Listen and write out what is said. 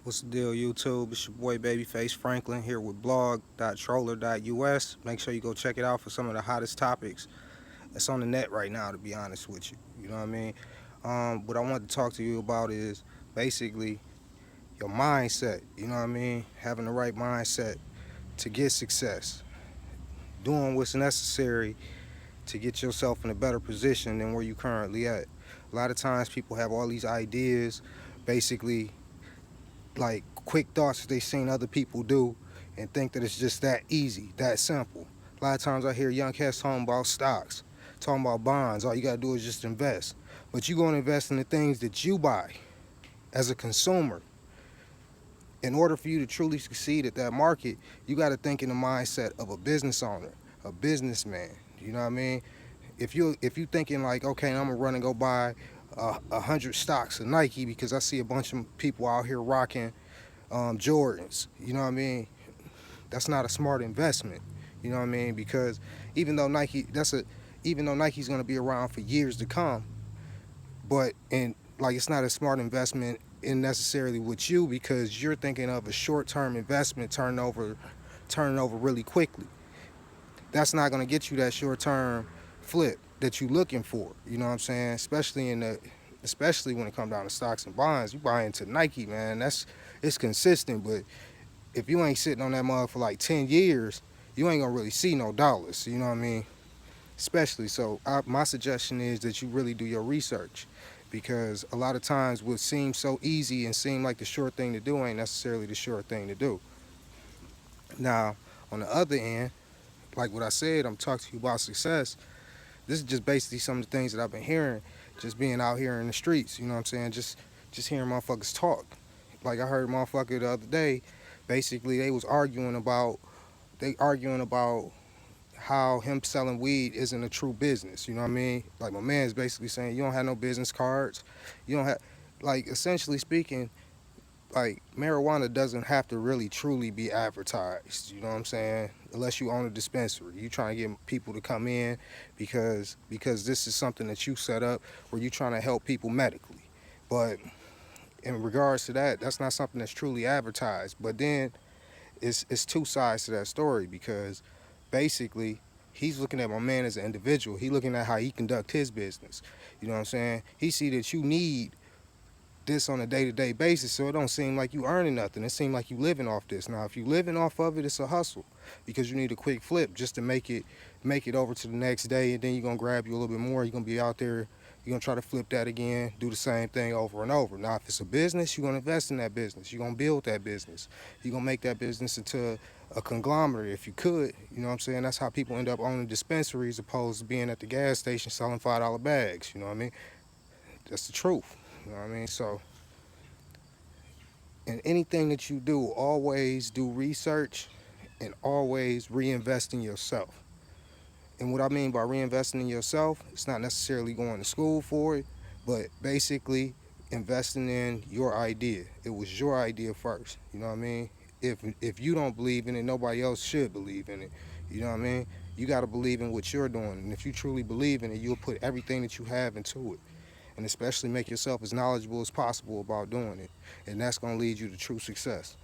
What's the deal, YouTube? It's your boy Babyface Franklin here with blog.troller.us. Make sure you go check it out for some of the hottest topics that's on the net right now, to be honest with you. You know what I mean? What I want to talk to you about is basically your mindset. You know what I mean? Having the right mindset to get success, doing what's necessary to get yourself in a better position than where you currently at. A lot of times people have all these ideas, basically like quick thoughts that they seen other people do and think that it's just that easy, that simple. A lot of times I hear young cats talking about stocks, talking about bonds. All you gotta do is just invest. But you gonna invest in the things that you buy as a consumer. In order for you to truly succeed at that market, you gotta think in the mindset of a business owner, a businessman. You know what I mean? If you thinking like, okay, I'm gonna run and go buy 100 stocks of Nike because I see a bunch of people out here rocking Jordans. You know what I mean? That's not a smart investment. You know what I mean? Because even though Nike's gonna be around for years to come, but it's not a smart investment in necessarily with you because you're thinking of a short-term investment turning over really quickly. That's not gonna get you that short-term flip that you're looking for. You know what I'm saying? Especially when it comes down to stocks and bonds, you buy into Nike, man. It's consistent, but if you ain't sitting on that mug for like 10 years, you ain't gonna really see no dollars. You know what I mean? Especially so, my suggestion is that you really do your research, because a lot of times what seems so easy and seem like the sure thing to do ain't necessarily the sure thing to do. Now, on the other end, like what I said, I'm talking to you about success. This is just basically some of the things that I've been hearing, just being out here in the streets. You know what I'm saying? Just hearing motherfuckers talk. Like I heard a motherfucker the other day. Basically, they arguing about how him selling weed isn't a true business. You know what I mean? Like my man's basically saying you don't have no business cards. You don't have, like, essentially speaking, like marijuana doesn't have to really truly be advertised. You know what I'm saying? Unless you own a dispensary, you trying to get people to come in because this is something that you set up where you trying to help people medically. But in regards to that, that's not something that's truly advertised. But then it's two sides to that story, because basically he's looking at my man as an individual. He looking at how he conduct his business. You know what I'm saying? He see that you need this on a day-to-day basis, so it don't seem like you earning nothing. It seems like you living off this. Now, if you living off of it, it's a hustle, because you need a quick flip just to make it over to the next day, and then you're gonna grab you a little bit more. You're gonna be out there. You're gonna try to flip that again, do the same thing over and over. Now, if it's a business, you're gonna invest in that business. You're gonna build that business. You're gonna make that business into a conglomerate if you could. You know what I'm saying? That's how people end up owning dispensaries opposed to being at the gas station selling $5 bags. You know what I mean? That's the truth. You know what I mean? So, in anything that you do, always do research and always reinvest in yourself. And what I mean by reinvesting in yourself, it's not necessarily going to school for it, but basically investing in your idea. It was your idea first. You know what I mean? If you don't believe in it, nobody else should believe in it. You know what I mean? You got to believe in what you're doing. And if you truly believe in it, you'll put everything that you have into it. And especially make yourself as knowledgeable as possible about doing it. And that's going to lead you to true success.